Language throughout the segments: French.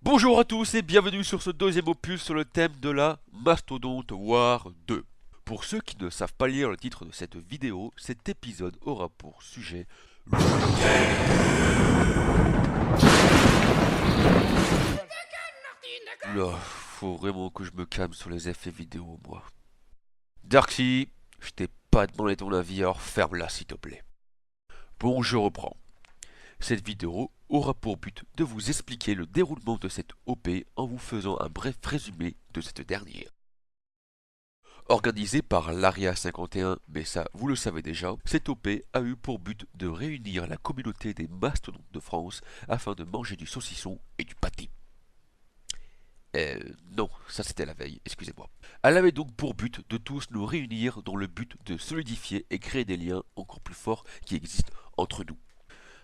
Bonjour à tous et bienvenue sur ce deuxième opus sur le thème de la Mastodonte War 2. Pour ceux qui ne savent pas lire le titre de cette vidéo, cet épisode aura pour sujet Là, faut vraiment que je me calme sur les effets vidéo, moi. Darksy, je t'ai pas demandé ton avis, alors ferme-la s'il te plaît. Bon, je reprends. Cette vidéo aura pour but de vous expliquer le déroulement de cette OP en vous faisant un bref résumé de cette dernière. Organisée par l'ARIA 51, mais ça vous le savez déjà, cette OP a eu pour but de réunir la communauté des mastodontes de France afin de manger du saucisson et du pâté. Non, ça c'était la veille, excusez-moi. Elle avait donc pour but de tous nous réunir dans le but de solidifier et créer des liens encore plus forts qui existent entre nous.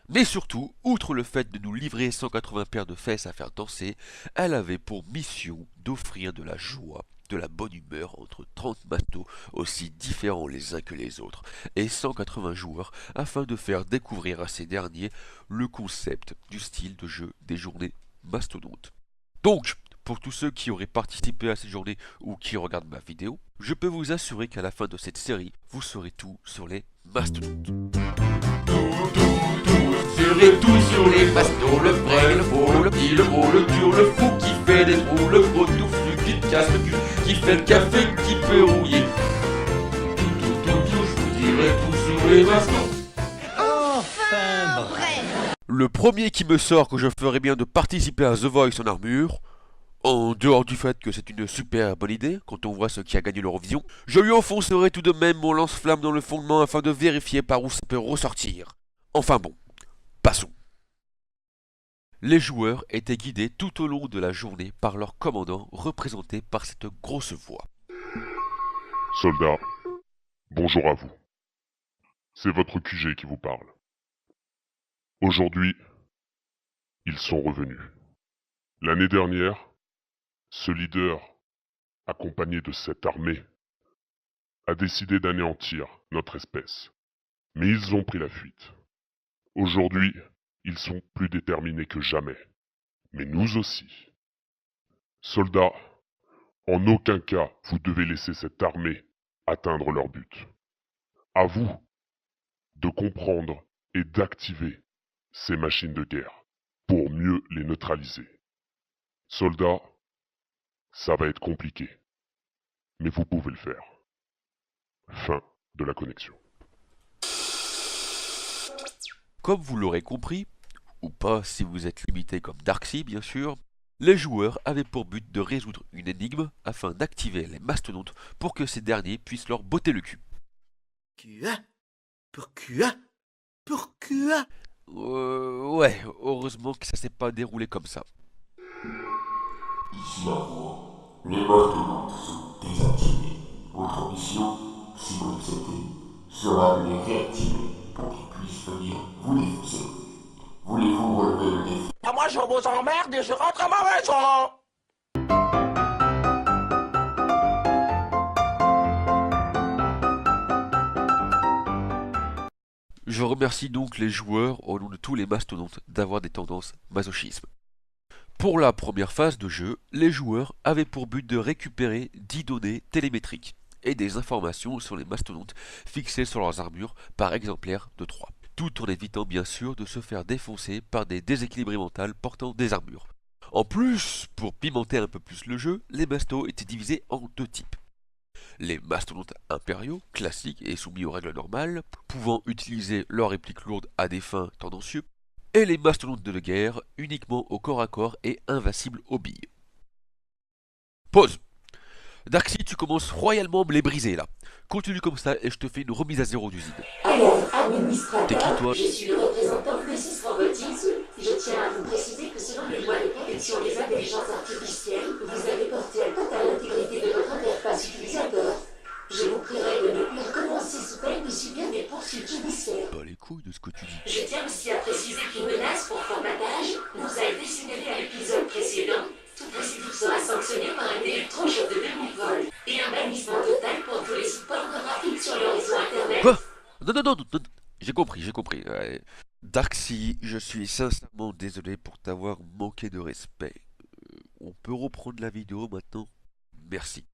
Mais surtout, outre le fait de nous livrer 180 paires de fesses à faire danser, elle avait pour mission d'offrir de la joie, de la bonne humeur entre 30 mastos aussi différents les uns que les autres, et 180 joueurs afin de faire découvrir à ces derniers le concept du style de jeu des journées mastodontes. Donc, pour tous ceux qui auraient participé à cette journée ou qui regardent ma vidéo, je peux vous assurer qu'à la fin de cette série, vous saurez tout sur les mastodontes. Serez tout sur les bastos, le vrai, le faux, le petit, le beau, le dur, le fou qui fait des trous, le gros touffu qui te casse le cul, qui fait le café, qui peut rouiller. Je vous dirai tout sur les bastos. Enfin bref. Le premier qui me sort que je ferais bien de participer à The Voice en armure, en dehors du fait que c'est une super bonne idée, quand on voit ce qui a gagné l'Eurovision, je lui enfoncerai tout de même mon lance-flamme dans le fondement afin de vérifier par où ça peut ressortir. Enfin bon, passons. Les joueurs étaient guidés tout au long de la journée par leur commandant représenté par cette grosse voix. Soldats, bonjour à vous. C'est votre QG qui vous parle. Aujourd'hui, ils sont revenus. L'année dernière, ce leader, accompagné de cette armée, a décidé d'anéantir notre espèce. Mais ils ont pris la fuite. Aujourd'hui, ils sont plus déterminés que jamais. Mais nous aussi. Soldats, en aucun cas vous devez laisser cette armée atteindre leur but. À vous de comprendre et d'activer ces machines de guerre pour mieux les neutraliser. Soldats, ça va être compliqué, mais vous pouvez le faire. Fin de la connexion. Comme vous l'aurez compris, ou pas si vous êtes limité comme Darksy bien sûr, les joueurs avaient pour but de résoudre une énigme afin d'activer les mastodontes pour que ces derniers puissent leur botter le cul. Pourquoi? Ouais, heureusement que ça s'est pas déroulé comme ça. Ici à vous, les mastodontes sont désactivés. Votre mission, si vous l'acceptez, sera de les réactiver pour qu'ils puissent venir vous défoncer. Voulez-vous relever le défi? Moi je vous emmerde et je rentre à ma maison. Je remercie donc les joueurs au nom de tous les mastodontes d'avoir des tendances masochisme. Pour la première phase de jeu, les joueurs avaient pour but de récupérer 10 données télémétriques et des informations sur les mastodontes fixées sur leurs armures par exemplaire de 3, tout en évitant bien sûr de se faire défoncer par des déséquilibrés mentaux portant des armures. En plus, pour pimenter un peu plus le jeu, les mastos étaient divisés en deux types. Les mastodontes impériaux, classiques et soumis aux règles normales, pouvant utiliser leurs répliques lourdes à des fins tendancieuses, et les mastodontes de guerre, uniquement au corps à corps et invincibles aux billes. Pause. Darksy, tu commences royalement à me les briser là. Continue comme ça et je te fais une remise à zéro d'usine. Alors, administrateur, T'es qui, toi? je suis le représentant Francis Robotics. Je tiens à vous préciser que selon les lois de protection des intelligences artificielles, vous avez porté atteinte à l'intégrité de votre interface utilisateur. Je vous prierai de ne plus recommencer sous peine de subir des poursuites judiciaires. Bah les couilles de ce que tu dis. Je tiens aussi à préciser qu'une menace pour formatage nous a été signalée à l'épisode précédent. Toute récidive sera sanctionnée par un délai de tranche de 2000 vols et un bannissement total pour tous les supports graphiques sur le réseau internet. Quoi? Non. J'ai compris. Darksy, je suis sincèrement désolé pour t'avoir manqué de respect. on peut reprendre la vidéo maintenant. Merci.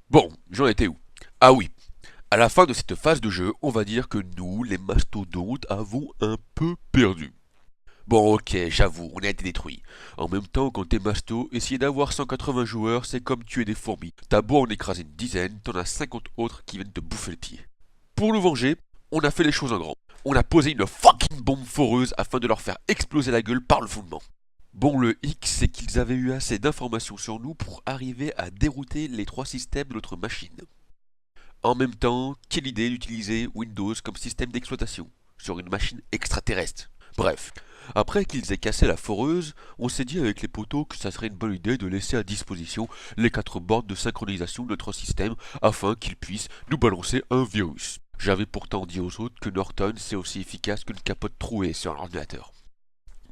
Bon, j'en étais où? Ah oui, à la fin de cette phase de jeu, on va dire que nous, les mastodontes, avons un peu perdu. Bon ok, j'avoue, on a été détruits. En même temps, quand t'es masto, essayer d'avoir 180 joueurs, c'est comme tuer des fourmis. T'as beau en écraser une dizaine, t'en as 50 autres qui viennent te bouffer le pied. Pour nous venger, on a fait les choses en grand. On a posé une fucking bombe foreuse afin de leur faire exploser la gueule par le fondement. Bon, le X, c'est qu'ils avaient eu assez d'informations sur nous pour arriver à dérouter les 3 systèmes de notre machine. En même temps, quelle idée d'utiliser Windows comme système d'exploitation sur une machine extraterrestre. Bref, après qu'ils aient cassé la foreuse, on s'est dit avec les potos que ça serait une bonne idée de laisser à disposition les 4 bornes de synchronisation de notre système afin qu'ils puissent nous balancer un virus. J'avais pourtant dit aux autres que Norton c'est aussi efficace qu'une capote trouée sur un ordinateur.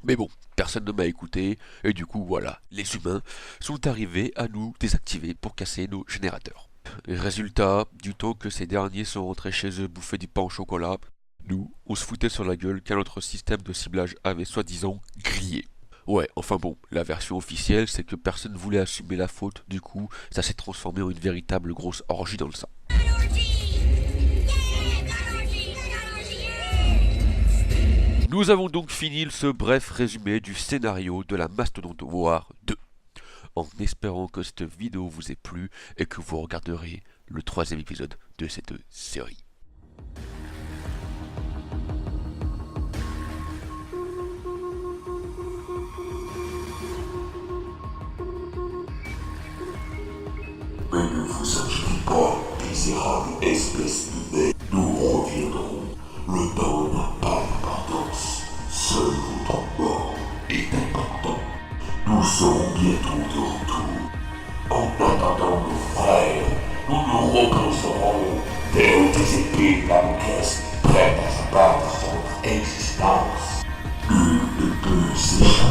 Mais bon, personne ne m'a écouté, et du coup voilà, les humains sont arrivés à nous désactiver pour casser nos générateurs. Résultat, du temps que ces derniers sont rentrés chez eux bouffer du pain au chocolat, nous, on se foutait sur la gueule car notre système de ciblage avait soi-disant grillé. Ouais, enfin bon, la version officielle c'est que personne ne voulait assumer la faute, du coup ça s'est transformé en une véritable grosse orgie dans le sang. Nous avons donc fini ce bref résumé du scénario de la Mastodonte War 2, en espérant que cette vidéo vous ait plu et que vous regarderez le 3e épisode de cette série. Mais ne vous inquiétez pas, misérable espèce humaine, nous reviendrons. Le temps n'a pas d'importance. Seul votre mort est important. Nous serons bientôt de retour. En attendant nos frères, nous nous reposerons tels des épées de la prêtes à se battre sur notre existence. Nul ne peut s'échapper.